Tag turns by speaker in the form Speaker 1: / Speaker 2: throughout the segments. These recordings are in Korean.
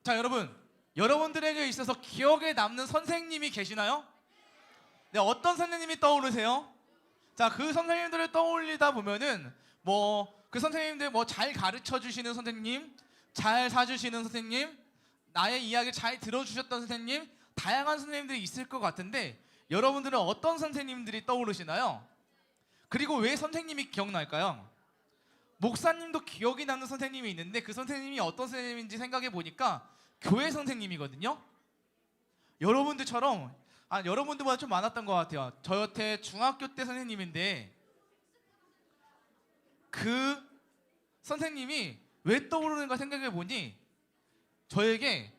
Speaker 1: 자, 여러분들에게 있어서 기억에 남는 선생님이 계시나요? 네, 어떤 선생님이 떠오르세요? 자, 그 선생님들을 떠올리다 보면은 그 선생님들 잘 가르쳐 주시는 선생님, 잘 사주시는 선생님, 나의 이야기를 잘 들어주셨던 선생님, 다양한 선생님들이 있을 것 같은데 여러분들은 어떤 선생님들이 떠오르시나요? 그리고 왜 선생님이 기억날까요? 목사님도 기억이 남는 선생님이 있는데 그 선생님이 어떤 선생님인지 생각해 보니까 교회 선생님이거든요. 여러분들처럼 여러분들보다 좀 많았던 것 같아요. 저 여태 중학교 때 선생님인데 그 선생님이 왜 떠오르는가 생각해 보니 저에게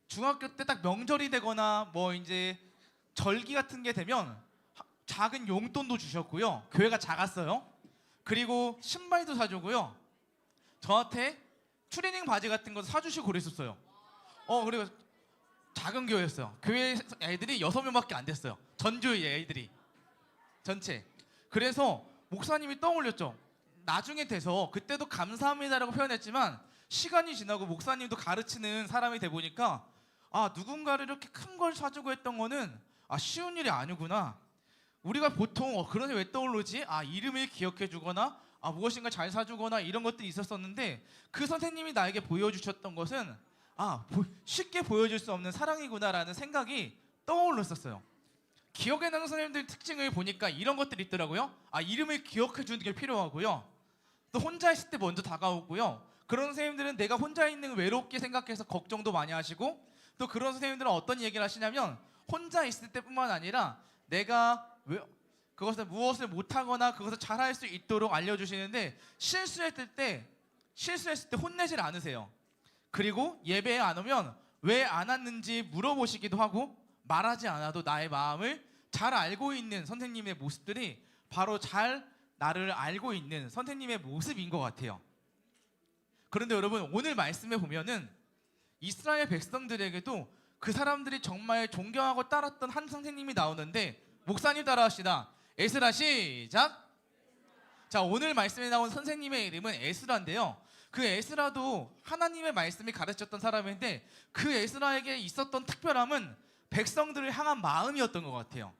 Speaker 1: 중학교 때 딱 명절이 되거나 이제 절기 같은 게 되면 작은 용돈도 주셨고요. 교회가 작았어요. 그리고 신발도 사주고요. 저한테 추리닝 바지 같은 거 사주시고 그랬었어요. 그리고 작은 교회였어요. 교회 애들이 6명밖에 안 됐어요. 전교회 애들이 전체. 그래서 목사님이 떠올렸죠. 나중에 돼서 그때도 감사합니다라고 표현했지만 시간이 지나고 목사님도 가르치는 사람이 돼 보니까 누군가를 이렇게 큰 걸 사주고 했던 거는 쉬운 일이 아니구나. 우리가 보통 그러니 왜 떠오르지? 이름을 기억해 주거나 무엇인가 잘 사주거나 이런 것들이 있었었는데 그 선생님이 나에게 보여주셨던 것은 쉽게 보여줄 수 없는 사랑이구나라는 생각이 떠올랐었어요. 기억에 나는 선생님들 특징을 보니까 이런 것들이 있더라고요. 이름을 기억해 주는 게 필요하고요. 또 혼자 있을 때 먼저 다가오고요. 그런 선생님들은 내가 혼자 있는 걸 외롭게 생각해서 걱정도 많이 하시고, 또 그런 선생님들은 어떤 얘기를 하시냐면 혼자 있을 때뿐만 아니라 내가 그것을 무엇을 못하거나 그것을 잘할 수 있도록 알려주시는데 실수했을 때 혼내질 않으세요. 그리고 예배에 안 오면 왜 안 왔는지 물어보시기도 하고, 말하지 않아도 나의 마음을 잘 알고 있는 선생님의 모습들이 바로 잘 나를 알고 있는 선생님의 모습인 것 같아요. 그런데 여러분, 오늘 말씀에 보면은 이스라엘 백성들에게도 그 사람들이 정말 존경하고 따랐던 한 선생님이 나오는데, 목사님 따라합시다. 에스라 시작. 자, 오늘 말씀에 나온 선생님의 이름은 에스라인데요. 그 에스라도 하나님의 말씀을 가르쳤던 사람인데 그 에스라에게 있었던 특별함은 백성들을 향한 마음이었던 것 같아요.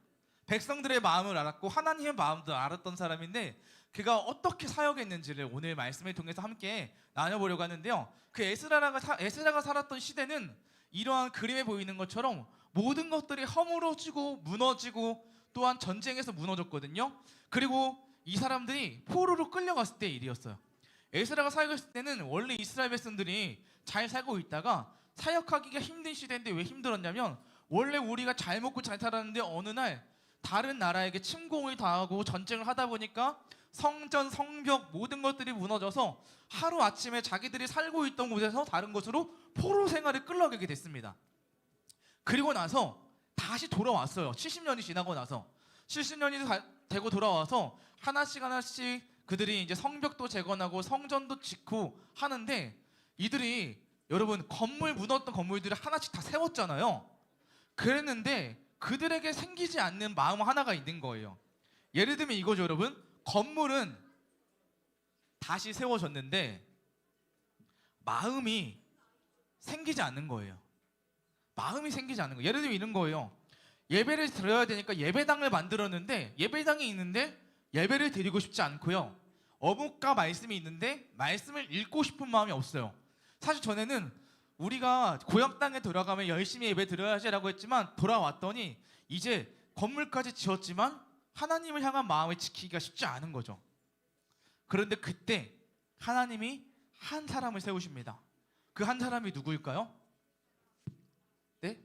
Speaker 1: 백성들의 마음을 알았고 하나님의 마음도 알았던 사람인데 그가 어떻게 사역했는지를 오늘 말씀을 통해서 함께 나눠보려고 하는데요. 그 에스라가 살았던 시대는 이러한 그림에 보이는 것처럼 모든 것들이 허물어지고 무너지고 또한 전쟁에서 무너졌거든요. 그리고 이 사람들이 포로로 끌려갔을 때의 일이었어요. 에스라가 사역했을 때는 원래 이스라엘 백성들이 잘 살고 있다가 사역하기가 힘든 시대인데 왜 힘들었냐면 원래 우리가 잘 먹고 잘 살았는데 어느 날 다른 나라에게 침공을 당하고 전쟁을 하다 보니까 성전, 성벽 모든 것들이 무너져서 하루아침에 자기들이 살고 있던 곳에서 다른 곳으로 포로 생활을 끌려가게 됐습니다. 그리고 나서 다시 돌아왔어요. 70년이 지나고 나서 70년이 되고 돌아와서 하나씩 그들이 이제 성벽도 재건하고 성전도 짓고 하는데 이들이 여러분 무너졌던 건물들을 하나씩 다 세웠잖아요. 그랬는데 그들에게 생기지 않는 마음 하나가 있는 거예요. 예를 들면 이거죠, 여러분. 건물은 다시 세워졌는데 마음이 생기지 않는 거예요. 마음이 생기지 않는 거예요. 예를 들면 이런 거예요. 예배를 드려야 되니까 예배당을 만들었는데 예배당이 있는데 예배를 드리고 싶지 않고요. 어묵과 말씀이 있는데 말씀을 읽고 싶은 마음이 없어요. 사실 전에는 우리가 고향 땅에 돌아가면 열심히 예배 드려야지라고 했지만 돌아왔더니 이제 건물까지 지었지만 하나님을 향한 마음을 지키기가 쉽지 않은 거죠. 그런데 그때 하나님이 한 사람을 세우십니다. 그 한 사람이 누구일까요? 네?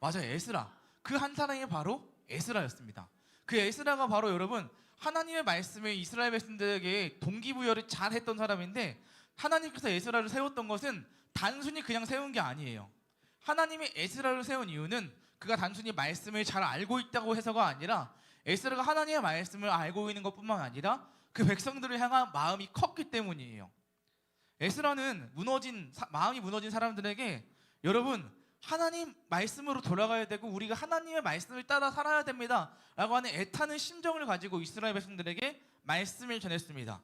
Speaker 1: 맞아요, 에스라. 그 한 사람이 바로 에스라였습니다. 그 에스라가 바로 여러분 하나님의 말씀을 이스라엘 백성들에게 동기부여를 잘 했던 사람인데 하나님께서 에스라를 세웠던 것은 단순히 그냥 세운 게 아니에요. 하나님이 에스라를 세운 이유는 그가 단순히 말씀을 잘 알고 있다고 해서가 아니라 에스라가 하나님의 말씀을 알고 있는 것뿐만 아니라 그 백성들을 향한 마음이 컸기 때문이에요. 에스라는 마음이 무너진 사람들에게 여러분 하나님 말씀으로 돌아가야 되고 우리가 하나님의 말씀을 따라 살아야 됩니다 라고 하는 애타는 심정을 가지고 이스라엘 백성들에게 말씀을 전했습니다.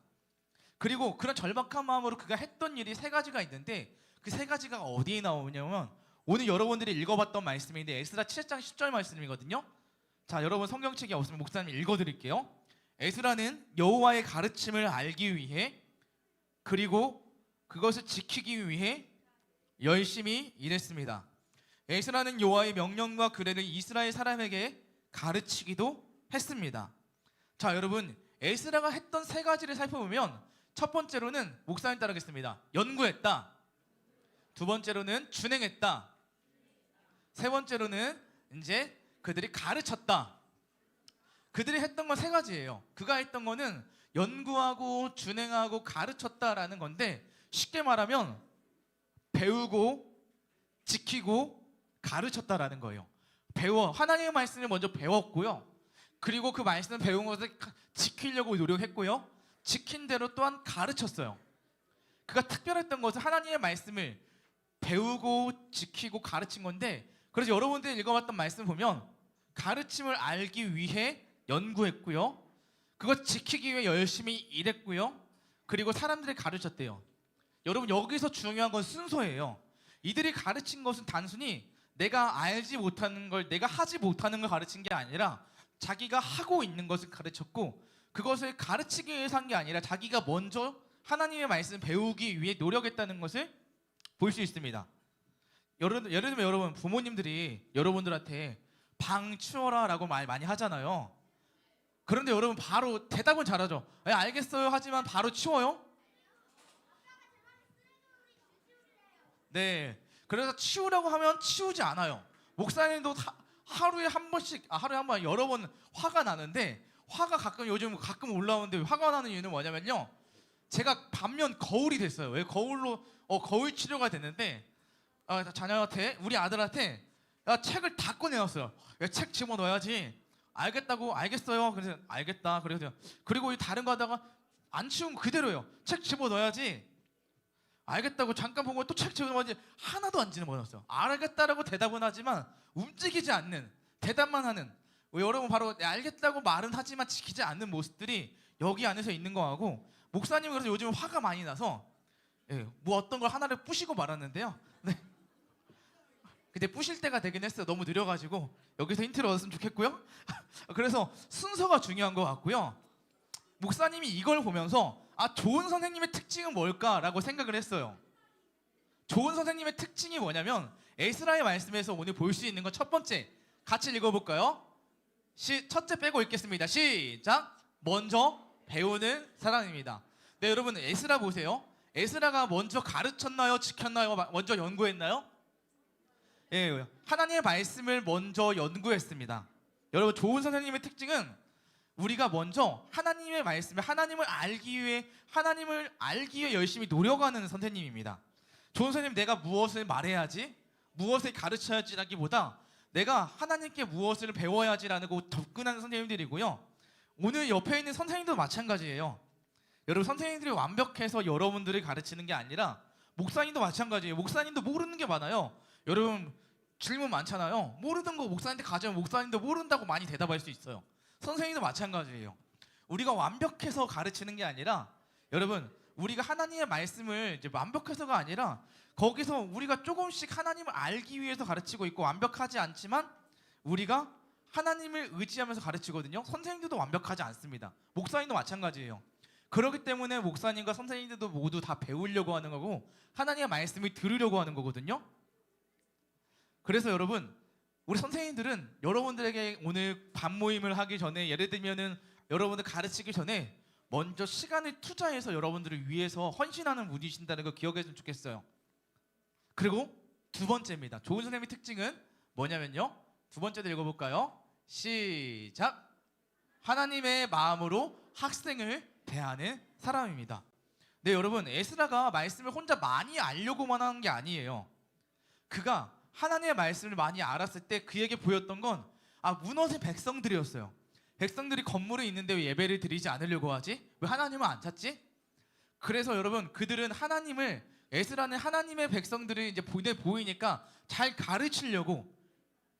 Speaker 1: 그리고 그런 절박한 마음으로 그가 했던 일이 3가지가 있는데 그 세 가지가 어디에 나오냐면 오늘 여러분들이 읽어봤던 말씀인데 에스라 7장 10절 말씀이거든요. 자, 여러분 성경책이 없으면 목사님 읽어드릴게요. 에스라는 여호와의 가르침을 알기 위해 그리고 그것을 지키기 위해 열심히 일했습니다. 에스라는 여호와의 명령과 규례를 이스라엘 사람에게 가르치기도 했습니다. 자, 여러분 에스라가 했던 세 가지를 살펴보면 첫 번째로는 목사님 따르겠습니다. 연구했다. 두 번째로는 준행했다. 세 번째로는 이제 그들이 가르쳤다. 그들이 했던 건 세 가지예요. 그가 했던 거는 연구하고 준행하고 가르쳤다라는 건데 쉽게 말하면 배우고 지키고 가르쳤다라는 거예요. 하나님의 말씀을 먼저 배웠고요. 그리고 그 말씀을 배운 것을 지키려고 노력했고요. 지킨 대로 또한 가르쳤어요. 그가 특별했던 것은 하나님의 말씀을 배우고 지키고 가르친 건데, 그래서 여러분들이 읽어봤던 말씀 보면 가르침을 알기 위해 연구했고요. 그것 지키기 위해 열심히 일했고요. 그리고 사람들을 가르쳤대요. 여러분 여기서 중요한 건 순서예요. 이들이 가르친 것은 단순히 내가 알지 못하는 걸, 내가 하지 못하는 걸 가르친 게 아니라 자기가 하고 있는 것을 가르쳤고, 그것을 가르치기 위해서 한 게 아니라 자기가 먼저 하나님의 말씀을 배우기 위해 노력했다는 것을 볼 수 있습니다. 예를 들면 여러분 부모님들이 여러분들한테 방 치워라 라고 말 많이 하잖아요. 그런데 여러분 바로 대답은 잘하죠. 알겠어요 하지만 바로 치워요? 네, 그래서 치우라고 하면 치우지 않아요. 목사님도 하루에 한 번씩, 하루에 한 번, 여러 번 화가 나는데, 화가 요즘 가끔 올라오는데 화가 나는 이유는 뭐냐면요, 제가 반면 거울이 됐어요. 왜 거울로 거울 치료가 됐는데 자녀한테, 우리 아들한테 책을 다 꺼내놨어요. 책 집어넣어야지. 알겠어요. 그래서 알겠다. 그리고 다른 거 하다가 안 치우면 그대로예요. 책 집어넣어야지. 알겠다고 잠깐 보고 또 책 집어넣어야지. 하나도 안 집어넣었어요. 알겠다라고 대답은 하지만 움직이지 않는, 대답만 하는, 여러분 바로 알겠다고 말은 하지만 지키지 않는 모습들이 여기 안에서 있는 거하고, 목사님은 그래서 요즘 화가 많이 나서 뭐 어떤 걸 하나를 부시고 말았는데요. 네. 근데 부실 때가 되긴 했어요. 너무 느려가지고 여기서 힌트를 얻었으면 좋겠고요. 그래서 순서가 중요한 것 같고요. 목사님이 이걸 보면서 좋은 선생님의 특징은 뭘까라고 생각을 했어요. 좋은 선생님의 특징이 뭐냐면 에스라의 말씀에서 오늘 볼 수 있는 건 첫 번째, 같이 읽어볼까요? 첫째 빼고 읽겠습니다. 시작. 먼저 배우는 사람입니다. 네, 여러분 에스라 보세요. 에스라가 먼저 가르쳤나요? 지켰나요? 먼저 연구했나요? 예, 하나님의 말씀을 먼저 연구했습니다. 여러분 좋은 선생님의 특징은 우리가 먼저 하나님의 말씀을, 하나님을 알기 위해 열심히 노력하는 선생님입니다. 좋은 선생님, 내가 무엇을 말해야지, 무엇을 가르쳐야지라기보다 내가 하나님께 무엇을 배워야지라는 거 접근하는 선생님들이고요. 오늘 옆에 있는 선생님도 마찬가지예요. 여러분 선생님들이 완벽해서 여러분들을 가르치는 게 아니라 목사님도 마찬가지예요. 목사님도 모르는 게 많아요. 여러분 질문 많잖아요. 모르는 거 목사님한테 가져오면 목사님도 모른다고 많이 대답할 수 있어요. 선생님도 마찬가지예요. 우리가 완벽해서 가르치는 게 아니라, 여러분 우리가 하나님의 말씀을 이제 완벽해서가 아니라 거기서 우리가 조금씩 하나님을 알기 위해서 가르치고 있고, 완벽하지 않지만 우리가 하나님을 의지하면서 가르치거든요. 선생님들도 완벽하지 않습니다. 목사님도 마찬가지예요. 그렇기 때문에 목사님과 선생님들도 모두 다 배우려고 하는 거고 하나님의 말씀을 들으려고 하는 거거든요. 그래서 여러분 우리 선생님들은 여러분들에게 오늘 반 모임을 하기 전에, 예를 들면은 여러분들 가르치기 전에 먼저 시간을 투자해서 여러분들을 위해서 헌신하는 분이신다는 거 기억했으면 좋겠어요. 그리고 두 번째입니다. 좋은 선생님의 특징은 뭐냐면요, 두 번째도 읽어볼까요? 시작. 하나님의 마음으로 학생을 대하는 사람입니다. 네, 여러분 에스라가 말씀을 혼자 많이 알려고만 하는 게 아니에요. 그가 하나님의 말씀을 많이 알았을 때 그에게 보였던 건 무너진 백성들이었어요. 백성들이 건물에 있는데 왜 예배를 드리지 않으려고 하지? 왜 하나님을 안 찾지? 그래서 여러분 그들은 에스라는 하나님의 백성들이 이제 보이니까 잘 가르치려고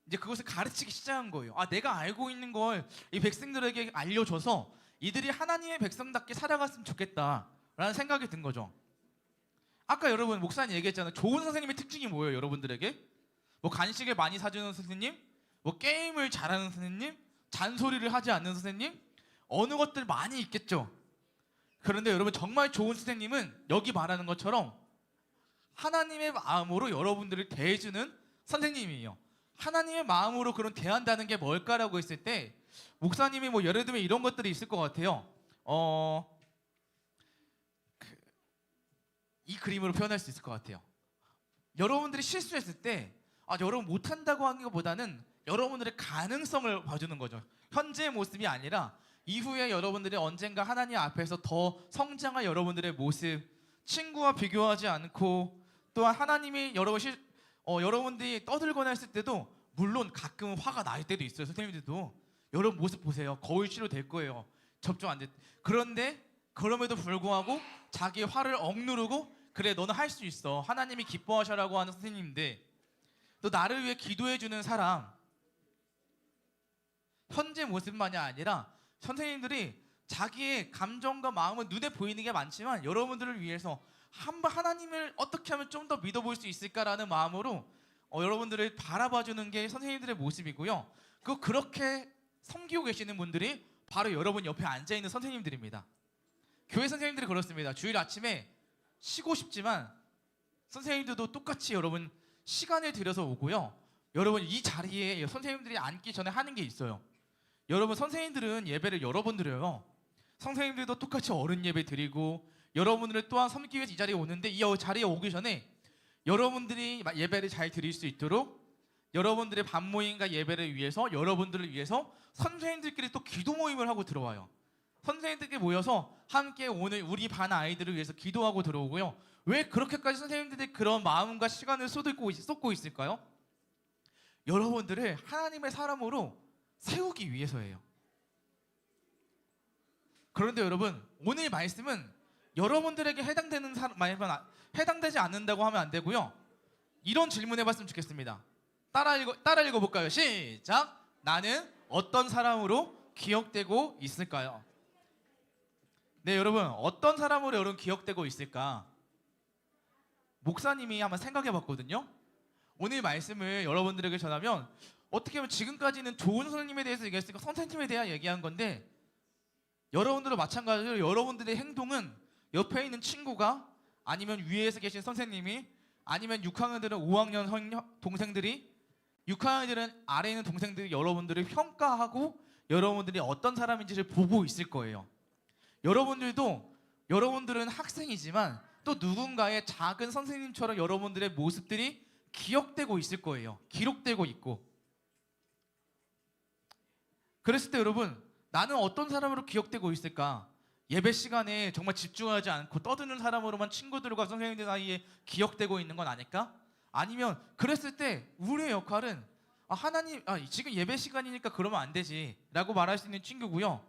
Speaker 1: 이제 그것을 가르치기 시작한 거예요. 내가 알고 있는 걸 이 백성들에게 알려줘서 이들이 하나님의 백성답게 살아갔으면 좋겠다라는 생각이 든 거죠. 아까 여러분 목사님 얘기했잖아요. 좋은 선생님의 특징이 뭐예요, 여러분들에게? 뭐 간식을 많이 사주는 선생님, 뭐 게임을 잘하는 선생님, 잔소리를 하지 않는 선생님, 어느 것들 많이 있겠죠. 그런데 여러분 정말 좋은 선생님은 여기 말하는 것처럼 하나님의 마음으로 여러분들을 대해주는 선생님이에요. 하나님의 마음으로 그런 대한다는 게 뭘까라고 했을 때 목사님이 뭐 예를 들면 이런 것들이 있을 것 같아요. 이 그림으로 표현할 수 있을 것 같아요. 여러분들이 실수했을 때 여러분 못한다고 하는 것보다는 여러분들의 가능성을 봐주는 거죠. 현재의 모습이 아니라 이후에 여러분들이 언젠가 하나님 앞에서 더 성장할 여러분들의 모습, 친구와 비교하지 않고, 또한 하나님이 여러분들이 떠들거나 했을 때도 물론 가끔은 화가 날 때도 있어요. 선생님들도 여러분 모습 보세요. 거울 치료될 거예요. 접종 안 돼. 그런데 그럼에도 불구하고 자기의 화를 억누르고 그래 너는 할 수 있어. 하나님이 기뻐하셔라고 하는 선생님인데, 또 나를 위해 기도해주는 사람, 현재 모습만이 아니라 선생님들이 자기의 감정과 마음은 눈에 보이는 게 많지만 여러분들을 위해서 하나님을 어떻게 하면 좀 더 믿어볼 수 있을까라는 마음으로 여러분들을 바라봐주는 게 선생님들의 모습이고요. 그렇게 섬기고 계시는 분들이 바로 여러분 옆에 앉아있는 선생님들입니다. 교회 선생님들이 그렇습니다. 주일 아침에 쉬고 싶지만 선생님들도 똑같이 여러분 시간을 들여서 오고요. 여러분 이 자리에 선생님들이 앉기 전에 하는 게 있어요. 여러분 선생님들은 예배를 여러 번 드려요. 선생님들도 똑같이 어른 예배 드리고 여러분들을 또한 섬기기 위해서 이 자리에 오는데, 이 자리에 오기 전에 여러분들이 예배를 잘 드릴 수 있도록 여러분들의 반모임과 예배를 위해서, 여러분들을 위해서 선생님들끼리 또 기도 모임을 하고 들어와요. 선생님들끼리 모여서 함께 오늘 우리 반 아이들을 위해서 기도하고 들어오고요. 왜 그렇게까지 선생님들이 그런 마음과 시간을 쏟고 있을까요? 여러분들을 하나님의 사람으로 세우기 위해서예요. 그런데 여러분 오늘 말씀은 여러분들에게 해당되지 않는다고 하면 안 되고요. 이런 질문 해봤으면 좋겠습니다. 따라 읽어볼까요? 시작! 나는 어떤 사람으로 기억되고 있을까요? 네, 여러분 어떤 사람으로 여러분 기억되고 있을까? 목사님이 한번 생각해봤거든요. 오늘 말씀을 여러분들에게 전하면 어떻게 보면 지금까지는 좋은 선생님에 대해서 얘기했으니까 선생님에 대해 얘기한 건데, 여러분들도 마찬가지로 여러분들의 행동은 옆에 있는 친구가, 아니면 위에서 계신 선생님이, 아니면 6학년들은 5학년 동생들이, 6학년들은 아래에 있는 동생들이 여러분들을 평가하고 여러분들이 어떤 사람인지를 보고 있을 거예요. 여러분들은 학생이지만 또 누군가의 작은 선생님처럼 여러분들의 모습들이 기억되고 있을 거예요. 기록되고 있고. 그랬을 때 여러분 나는 어떤 사람으로 기억되고 있을까? 예배 시간에 정말 집중하지 않고 떠드는 사람으로만 친구들과 선생님들 사이에 기억되고 있는 건 아닐까? 아니면 그랬을 때 우리의 역할은 지금 예배 시간이니까 그러면 안 되지 라고 말할 수 있는 친구고요.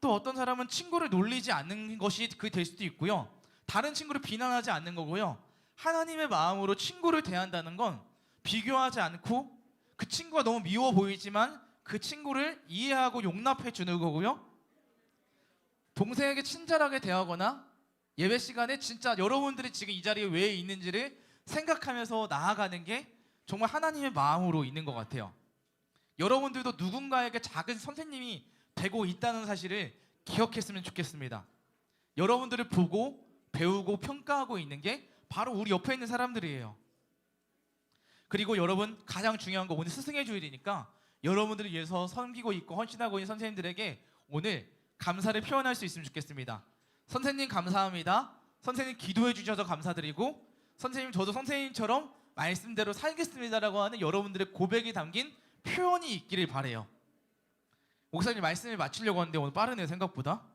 Speaker 1: 또 어떤 사람은 친구를 놀리지 않는 것이 될 수도 있고요. 다른 친구를 비난하지 않는 거고요. 하나님의 마음으로 친구를 대한다는 건 비교하지 않고 그 친구가 너무 미워 보이지만 그 친구를 이해하고 용납해 주는 거고요. 동생에게 친절하게 대하거나 예배 시간에 진짜 여러분들이 지금 이 자리에 왜 있는지를 생각하면서 나아가는 게 정말 하나님의 마음으로 있는 것 같아요. 여러분들도 누군가에게 작은 선생님이 되고 있다는 사실을 기억했으면 좋겠습니다. 여러분들을 보고 배우고 평가하고 있는 게 바로 우리 옆에 있는 사람들이에요. 그리고 여러분 가장 중요한 거, 오늘 스승의 주일이니까 여러분들을 위해서 섬기고 있고 헌신하고 있는 선생님들에게 오늘 감사를 표현할 수 있으면 좋겠습니다. 선생님 감사합니다. 선생님 기도해 주셔서 감사드리고, 선생님 저도 선생님처럼 말씀대로 살겠습니다라고 하는 여러분들의 고백이 담긴 표현이 있기를 바래요. 목사님 말씀을 마치려고 하는데 오늘 빠르네요, 생각보다.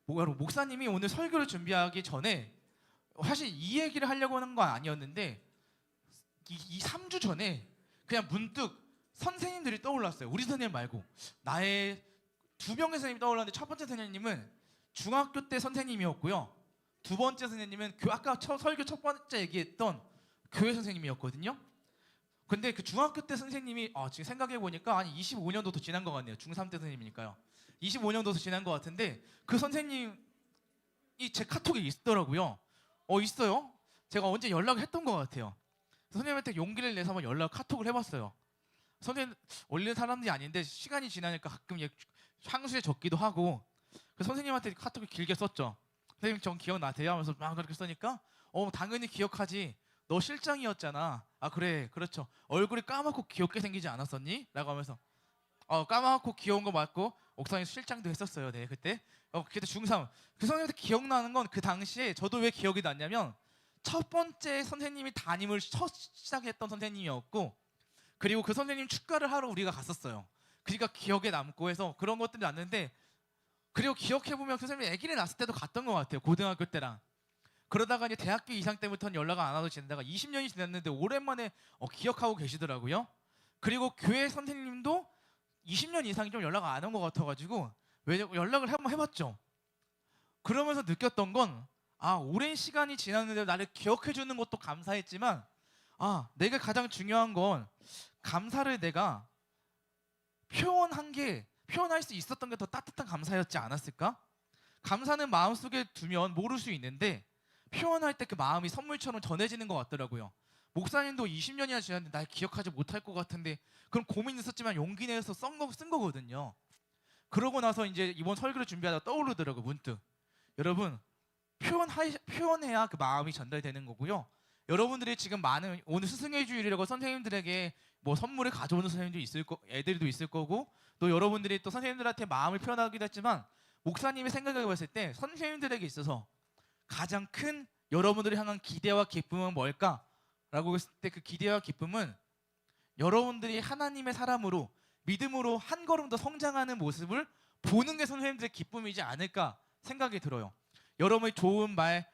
Speaker 1: 목사님이 오늘 설교를 준비하기 전에 사실 이 얘기를 하려고 하는 건 아니었는데 이 3주 전에 그냥 문득 선생님들이 떠올랐어요. 우리 선생님 말고 나의 두 명의 선생님이 떠올랐는데, 첫 번째 선생님은 중학교 때 선생님이었고요. 두 번째 선생님은 아까 설교 첫 번째 얘기했던 교회 선생님이었거든요. 근데 그 중학교 때 선생님이 지금 생각해보니까 한 25년도 더 지난 것 같네요. 중3 때 선생님이니까요. 25년도 더 지난 것 같은데 그 선생님이 제 카톡에 있더라고요. 있어요. 제가 언제 연락을 했던 것 같아요. 선생님한테 용기를 내서 한번 카톡을 해봤어요. 선생님 원래 사람들이 아닌데 시간이 지나니까 가끔 향수에 적기도 하고, 선생님한테 카톡을 길게 썼죠. 선생님 전 기억나세요? 하면서 막 그렇게 써니까 당연히 기억하지. 너 실장이었잖아. 아 그래 그렇죠. 얼굴이 까맣고 귀엽게 생기지 않았었니? 라고 하면서 까맣고 귀여운 거 맞고 옥상에서 실장도 했었어요. 네 그때 그때 중3. 그 선생님한테 기억나는 건 그 당시에 저도 왜 기억이 났냐면 첫 번째 선생님이 담임을 시작했던 선생님이었고, 그리고 그 선생님 축가를 하러 우리가 갔었어요. 그러니까 기억에 남고 해서 그런 것들이 났는데, 그리고 기억해보면 그 선생님이 아기를 낳았을 때도 갔던 것 같아요. 고등학교 때랑. 그러다가 이제 대학교 이상 때부터는 연락 안 하고 지내다가 20년이 지났는데 오랜만에 기억하고 계시더라고요. 그리고 교회 선생님도 20년 이상이 좀 연락 안 온 것 같아가지고 연락을 한번 해봤죠. 그러면서 느꼈던 건 오랜 시간이 지났는데 나를 기억해 주는 것도 감사했지만 내가 가장 중요한 건 감사를 내가 표현할 수 있었던 게 더 따뜻한 감사였지 않았을까? 감사는 마음속에 두면 모를 수 있는데 표현할 때 그 마음이 선물처럼 전해지는 것 같더라고요. 목사님도 20년이나 지났는데 날 기억하지 못할 것 같은데, 그럼 고민 있었지만 용기 내서 쓴 거거든요. 그러고 나서 이제 이번 설교를 준비하다가 떠오르더라고요. 문득. 여러분 표현해야 그 마음이 전달되는 거고요. 여러분들이 지금 오늘 스승의 주일이라고 선생님들에게 뭐 선물을 가져오는 선생님도 애들도 있을 거고, 또 여러분들이 또 선생님들한테 마음을 표현하기도 했지만, 목사님이 생각해 봤을 때 선생님들에게 있어서 가장 큰 여러분들을 향한 기대와 기쁨은 뭘까라고 했을 때, 그 기대와 기쁨은 여러분들이 하나님의 사람으로 믿음으로 한 걸음 더 성장하는 모습을 보는 게 선생님들의 기쁨이지 않을까 생각이 들어요. 여러분의 좋은 말,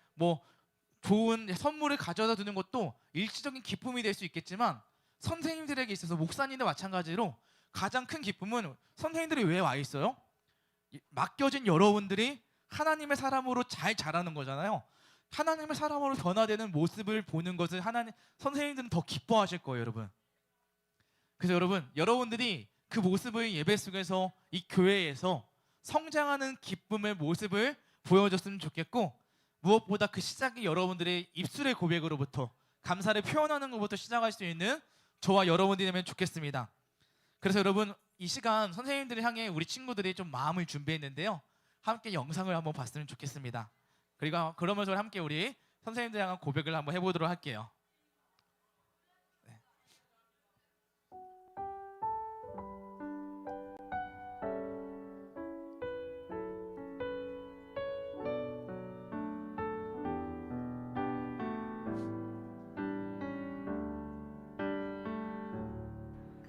Speaker 1: 좋은 선물을 가져다 두는 것도 일시적인 기쁨이 될 수 있겠지만, 선생님들에게 있어서 목사님도 마찬가지로 가장 큰 기쁨은 선생님들이 왜 와 있어요? 맡겨진 여러분들이 하나님의 사람으로 잘 자라는 거잖아요. 하나님의 사람으로 변화되는 모습을 보는 것을 선생님들은 더 기뻐하실 거예요, 여러분. 그래서 여러분들이 그 모습을 예배 속에서 이 교회에서 성장하는 기쁨의 모습을 보여줬으면 좋겠고, 무엇보다 그 시작이 여러분들의 입술의 고백으로부터 감사를 표현하는 것부터 시작할 수 있는 저와 여러분들이 되면 좋겠습니다. 그래서 여러분 이 시간 선생님들을 향해 우리 친구들이 좀 마음을 준비했는데요, 함께 영상을 한번 봤으면 좋겠습니다. 그리고 그러면서 함께 우리 선생님들 향한 고백을 한번 해보도록 할게요.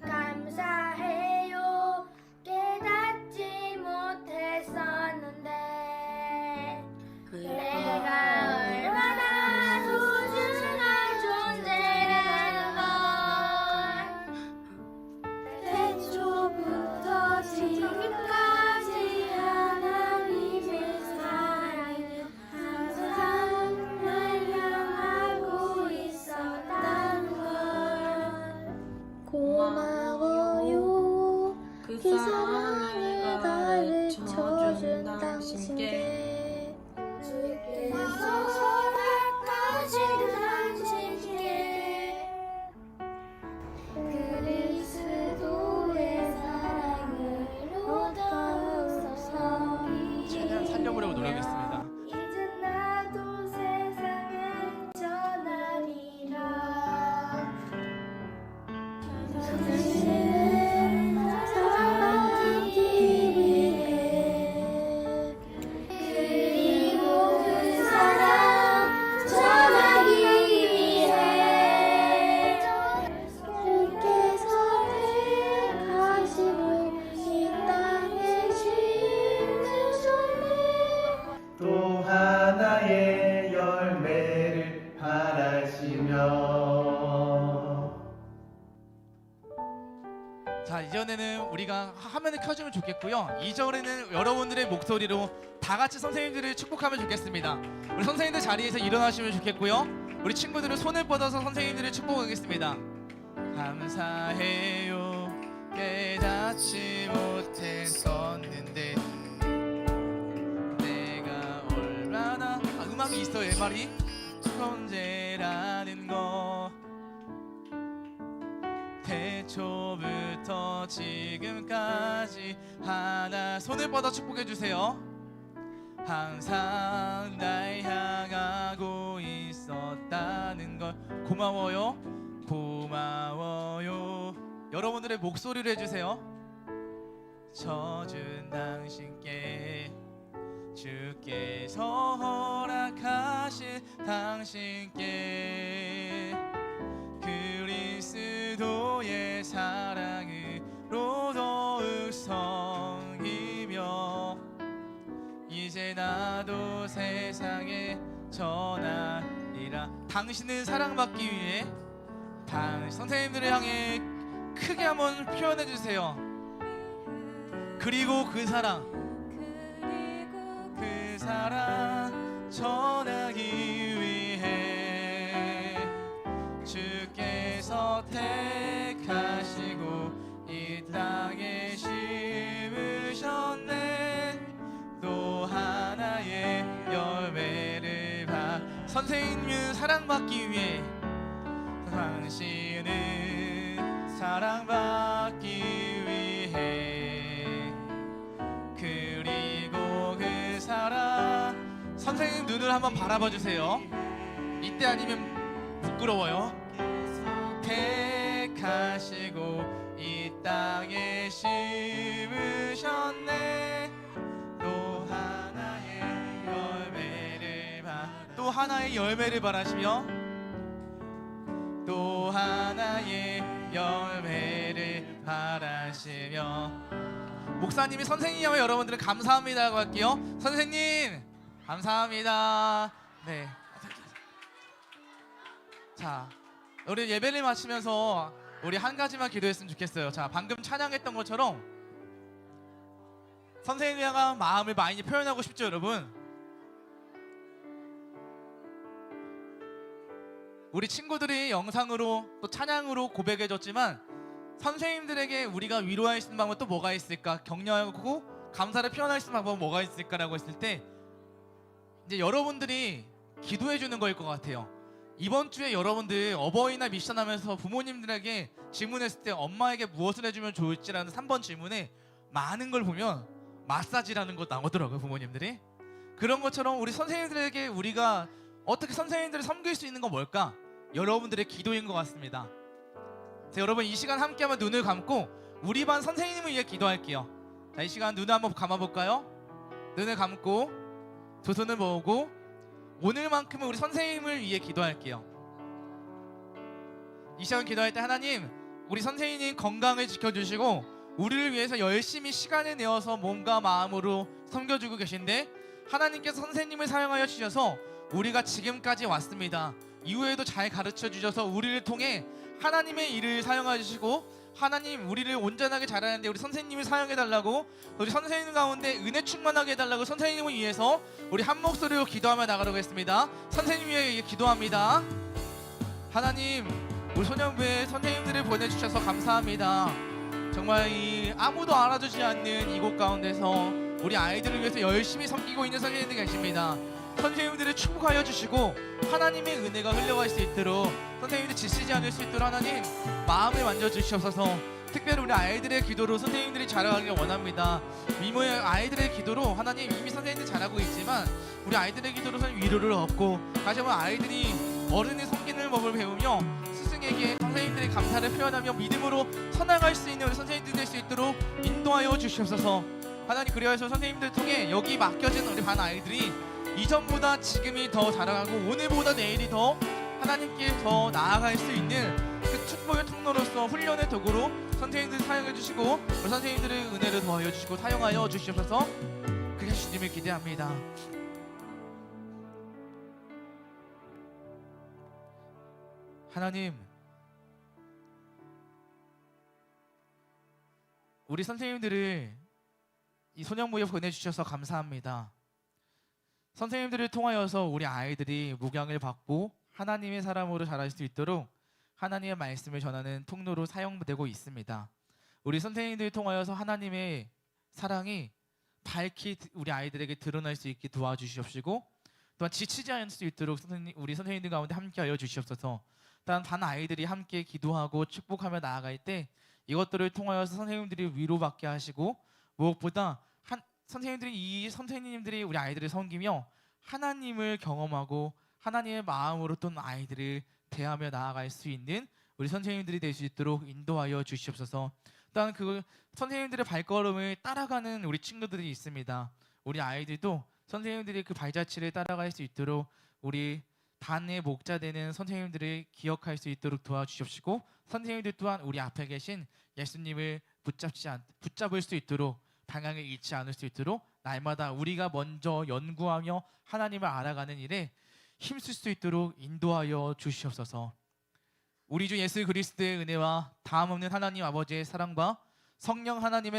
Speaker 2: 감사해요. 깨닫지 못했었는데 내가 얼마나 소중한 존재라는 걸 태초부터 지금까지 하나님의 사랑은 항상 날 향하고 있었다는 걸 고마워요. 그 사랑을 가르쳐준 당신께, 주께서 허락하신 당신께 그리스도의 사랑을 얻어서
Speaker 1: 최대한 살려보려고 노력했습니다.
Speaker 2: 이제 나도 세상에 전하리라. 당신을 사랑하기 위해, 그리고 그 사랑 전하기 위해 주께서 택하시고 이 땅에 심으셨네.
Speaker 3: 또 하나의 열매를 바라시며.
Speaker 1: 자, 이전에는 우리가 화면을 켜주면 좋겠고요. 2절에는 여러분들의 목소리로 다 같이 선생님들을 축복하면 좋겠습니다. 우리 선생님들 자리에서 일어나시면 좋겠고요. 우리 친구들은 손을 뻗어서 선생님들을 축복하겠습니다. 감사해요. 깨닫지 못했었는데 내가 얼마나 음악이 있어요, MR이. 존재라는 거 태초부터 지금까지 하나 손을 뻗어 축복해 주세요. 항상 날 향하고 있었다는 걸 고마워요 고마워요. 여러분들의 목소리를 해주세요. 져준 당신께 주께서 허락하신 당신께 그리스도의 사랑으로 더욱 성이며 이제 나도 세상에 전하리라. 당신은 사랑받기 위해 선생님들을 향해 크게 한번 표현해 주세요. 그리고 그 사랑 전하기 위해 주께서 택하시고 이 땅에 심으셨네. 또 하나의 열매를 선생님은 사랑받기 위해 당신은 사랑받기 위해 그리고 그 사랑 선생님 눈을 한번 바라봐 주세요. 이때 아니면 부끄러워요. 택하시고 이 땅에 심으셨네. 또 하나의 열매를 바라시며 또 하나의 열매를 바라시며 목사님이 선생님이라고 여러분들은 감사합니다라고 할게요. 선생님 감사합니다. 네. 자, 우리 예배를 마치면서 우리 한 가지만 기도했으면 좋겠어요. 자, 방금 찬양했던 것처럼 선생님을 향한 마음을 많이 표현하고 싶죠, 여러분? 우리 친구들이 영상으로 또 찬양으로 고백해줬지만 선생님들에게 우리가 위로할 수 있는 방법은 또 뭐가 있을까? 격려하고 감사를 표현할 수 있는 방법은 뭐가 있을까라고 했을 때 이제 여러분들이 기도해주는 거일 것 같아요. 이번 주에 여러분들 어버이날 미션하면서 부모님들에게 질문했을 때 엄마에게 무엇을 해주면 좋을지라는 3번 질문에 많은 걸 보면 마사지라는 거 나오더라고요. 부모님들이. 그런 것처럼 우리 선생님들에게 우리가 어떻게 선생님들을 섬길 수 있는 건 뭘까? 여러분들의 기도인 것 같습니다. 자, 여러분 이 시간 함께 한번 눈을 감고 우리 반 선생님을 위해 기도할게요. 자, 이 시간 눈을 한번 감아볼까요? 눈을 감고 두 손을 모으고 오늘만큼은 우리 선생님을 위해 기도할게요. 이 시간 기도할 때 하나님 우리 선생님 건강을 지켜주시고 우리를 위해서 열심히 시간을 내어서 몸과 마음으로 섬겨주고 계신데 하나님께서 선생님을 사용하여 주셔서 우리가 지금까지 왔습니다. 이후에도 잘 가르쳐 주셔서 우리를 통해 하나님의 일을 사용해 주시고 하나님 우리를 온전하게 잘하는데 우리 선생님을 사용해 달라고 우리 선생님 가운데 은혜 충만하게 해달라고 선생님을 위해서 우리 한 목소리로 기도하며 나가려고 했습니다. 선생님 위해 기도합니다. 하나님 우리 소년부에 선생님들을 보내주셔서 감사합니다. 정말 이 아무도 알아주지 않는 이곳 가운데서 우리 아이들을 위해서 열심히 섬기고 있는 선생님들 계십니다. 선생님들을 축복하여 주시고 하나님의 은혜가 흘러갈 수 있도록 선생님들 지치지 않을 수 있도록 하나님 마음을 만져주시옵소서. 특별히 우리 아이들의 기도로 선생님들이 자라가길 원합니다. 미모의 아이들의 기도로 하나님 이미 선생님들이 잘하고 있지만 우리 아이들의 기도로서는 위로를 얻고 다시 한번 아이들이 어른의 섬기는 법을 배우며 스승에게 선생님들의 감사를 표현하며 믿음으로 선행할 수 있는 우리 선생님들 될 수 있도록 인도하여 주시옵소서. 하나님 그리하여서 선생님들 통해 여기 맡겨진 우리 반 아이들이 이전보다 지금이 더 자라가고 오늘보다 내일이 더 하나님께 더 나아갈 수 있는 그 축복의 통로로서 훈련의 도구로 선생님들 사용해 주시고 우리 선생님들의 은혜를 더하여 주시고 사용하여 주시옵소서. 그게 주님을 기대합니다. 하나님 우리 선생님들을 이 소년부에 보내주셔서 감사합니다. 선생님들을 통하여서 우리 아이들이 목양을 받고 하나님의 사람으로 자랄 수 있도록 하나님의 말씀을 전하는 통로로 사용되고 있습니다. 우리 선생님들을 통하여서 하나님의 사랑이 밝히 우리 아이들에게 드러날 수 있게 도와주시옵시고 또한 지치지 않을 수 있도록 우리 선생님들 가운데 함께하여 주시옵소서. 또한 반 아이들이 함께 기도하고 축복하며 나아갈 때 이것들을 통하여서 선생님들이 위로받게 하시고 무엇보다 선생님들이 우리 아이들을 섬기며 하나님을 경험하고 하나님의 마음으로 또 아이들을 대하며 나아갈 수 있는 우리 선생님들이 될 수 있도록 인도하여 주시옵소서. 또한 그 선생님들의 발걸음을 따라가는 우리 친구들이 있습니다. 우리 아이들도 선생님들이 그 발자취를 따라갈 수 있도록 우리 반의 목자 되는 선생님들을 기억할 수 있도록 도와주시옵시고 선생님들 또한 우리 앞에 계신 예수님을 붙잡을 수 있도록 방향을 잃지 않을 수 있도록 날마다 우리가 먼저 연구하며 하나님을 알아가는 일에 힘쓸 수 있도록 인도하여 주시옵소서. 우리 주 예수 그리스도의 은혜와 다함없는 하나님 아버지의 사랑과 성령 하나님의